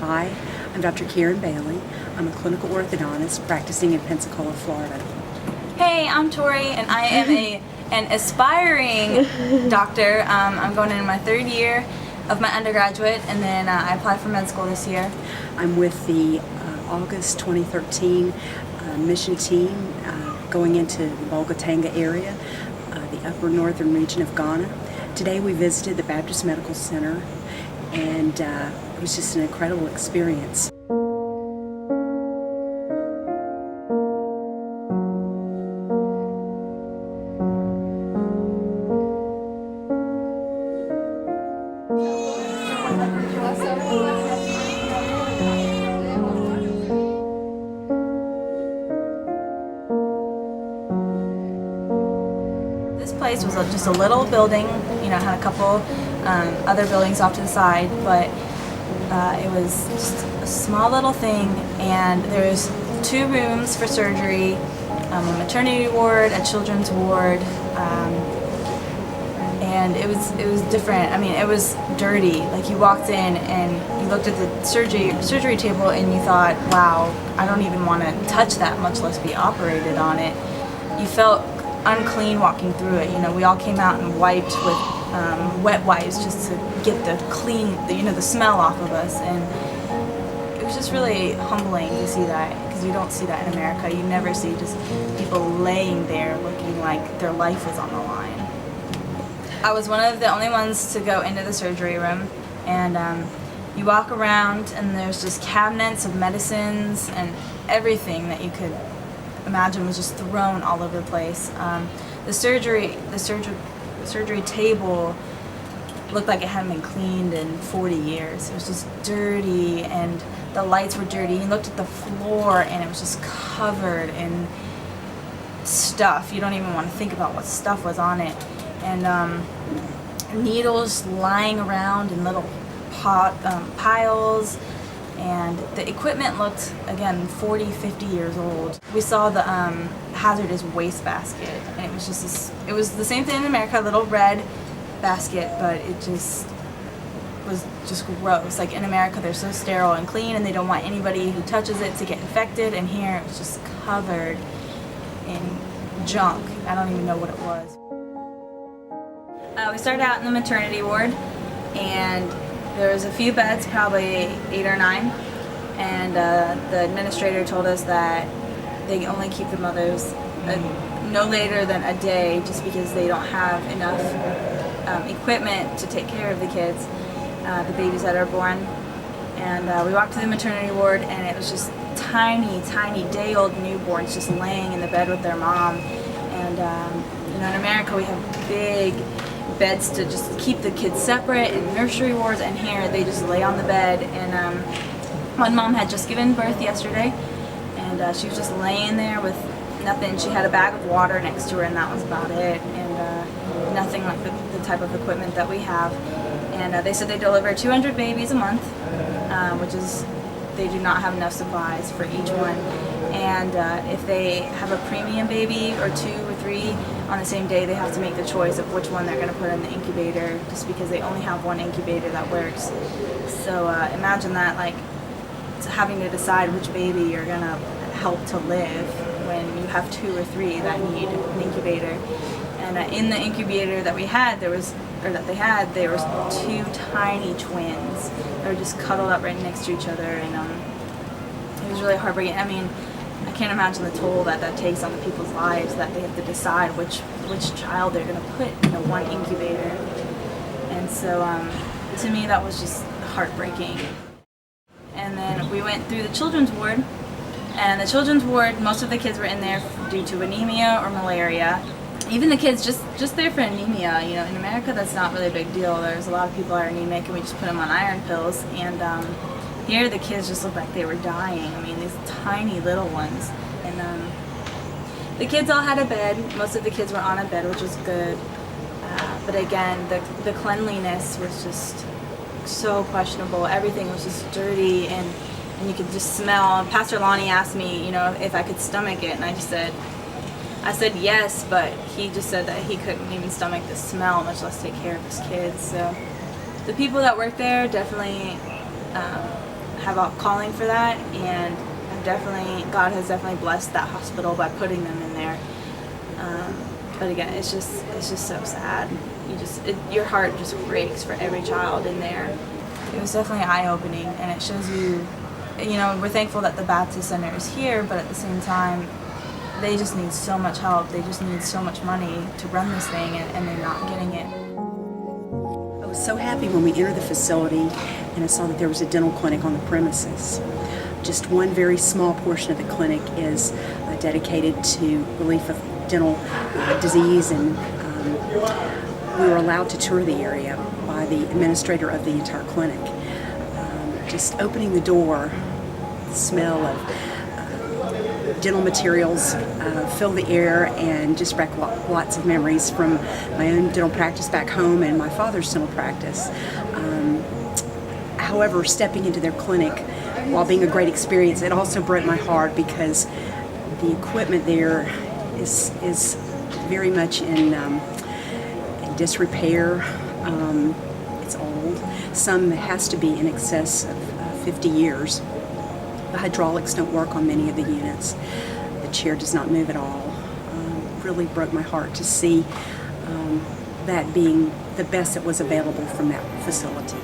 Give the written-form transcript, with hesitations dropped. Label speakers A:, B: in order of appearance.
A: Hi, I'm Dr. Karen Bailey. I'm a clinical orthodontist practicing in Pensacola, Florida.
B: Hey, I'm Tori, and I am an aspiring doctor. I'm going into my third year of my undergraduate, and then I applied for med school this year.
A: I'm with the August 2013 mission team going into the Bolgatanga area, the upper northern region of Ghana. Today we visited the Baptist Medical Center, and it was just an incredible experience.
B: This place was just a little building, had a couple other buildings off to the side, but it was just a small little thing, and there was 2 rooms for surgery, a maternity ward, a children's ward, and it was different. I mean, it was dirty. Like, you walked in and you looked at the surgery table and you thought, wow, I don't even want to touch that, much less be operated on it. You felt unclean walking through it. We all came out and wiped with wet wipes just to get the clean, the smell off of us, and it was just really humbling to see that, because you don't see that in America. You never see just people laying there looking like their life was on the line. I was one of the only ones to go into the surgery room, and you walk around and there's just cabinets of medicines, and everything that you could imagine was just thrown all over the place. The surgery table looked like it hadn't been cleaned in 40 years. It was just dirty, and the lights were dirty. You looked at the floor and it was just covered in stuff. You don't even want to think about what stuff was on it. And needles lying around in little piles. And the equipment looked, again, 40, 50 years old. We saw the hazardous waste basket, and it was just it was the same thing in America, a little red basket, but it just was just gross. Like, in America, they're so sterile and clean, and they don't want anybody who touches it to get infected, and here it was just covered in junk. I don't even know what it was. We started out in the maternity ward, and there was a few beds, probably 8 or 9, and the administrator told us that they only keep the mothers no later than a day, just because they don't have enough equipment to take care of the kids, the babies that are born. And we walked to the maternity ward, and it was just tiny, tiny day-old newborns just laying in the bed with their mom. And in America we have big beds to just keep the kids separate, and nursery wards, and here they just lay on the bed. And one mom had just given birth yesterday, and she was just laying there with nothing. She had a bag of water next to her, and that was about it, and nothing like the type of equipment that we have. And they said they deliver 200 babies a month, which is, they do not have enough supplies for each one. And if they have a premium baby, or 2 or 3 on the same day, they have to make the choice of which one they're going to put in the incubator, just because they only have one incubator that works. So imagine that, like, having to decide which baby you're going to help to live when you have 2 or 3 that need an incubator. And in the incubator that we had, there was 2 tiny twins. They were just cuddled up right next to each other, and it was really heartbreaking. I mean, I can't imagine the toll that takes on the people's lives, that they have to decide which child they're going to put in the one incubator. And so to me, that was just heartbreaking. And then we went through the children's ward, and the children's ward, most of the kids were in there due to anemia or malaria. Even the kids just there for anemia. In America that's not really a big deal. There's a lot of people that are anemic, and we just put them on iron pills. And here the kids just looked like they were dying. I mean, these tiny little ones. And the kids all had a bed. Most of the kids were on a bed, which was good. But again, the cleanliness was just so questionable. Everything was just dirty, and you could just smell. Pastor Lonnie asked me, if I could stomach it, and I said yes, but he just said that he couldn't even stomach the smell, much less take care of his kids. So the people that work there definitely have a calling for that, and God has definitely blessed that hospital by putting them in there. But again, it's just so sad. Your heart just breaks for every child in there. It was definitely eye-opening, and it shows you, we're thankful that the Baptist Center is here, but at the same time, they just need so much help. They just need so much money to run this thing, and they're not getting it.
A: I was so happy when we entered the facility and I saw that there was a dental clinic on the premises. Just one very small portion of the clinic is dedicated to relief of dental disease, and we were allowed to tour the area by the administrator of the entire clinic. Just opening the door, the smell of dental materials filled the air and just brought lots of memories from my own dental practice back home and my father's dental practice. However, stepping into their clinic, while being a great experience, it also broke my heart because the equipment there is very much in disrepair. It's old. Some has to be in excess of 50 years. The hydraulics don't work on many of the units. The chair does not move at all. Really broke my heart to see that being the best that was available from that facility.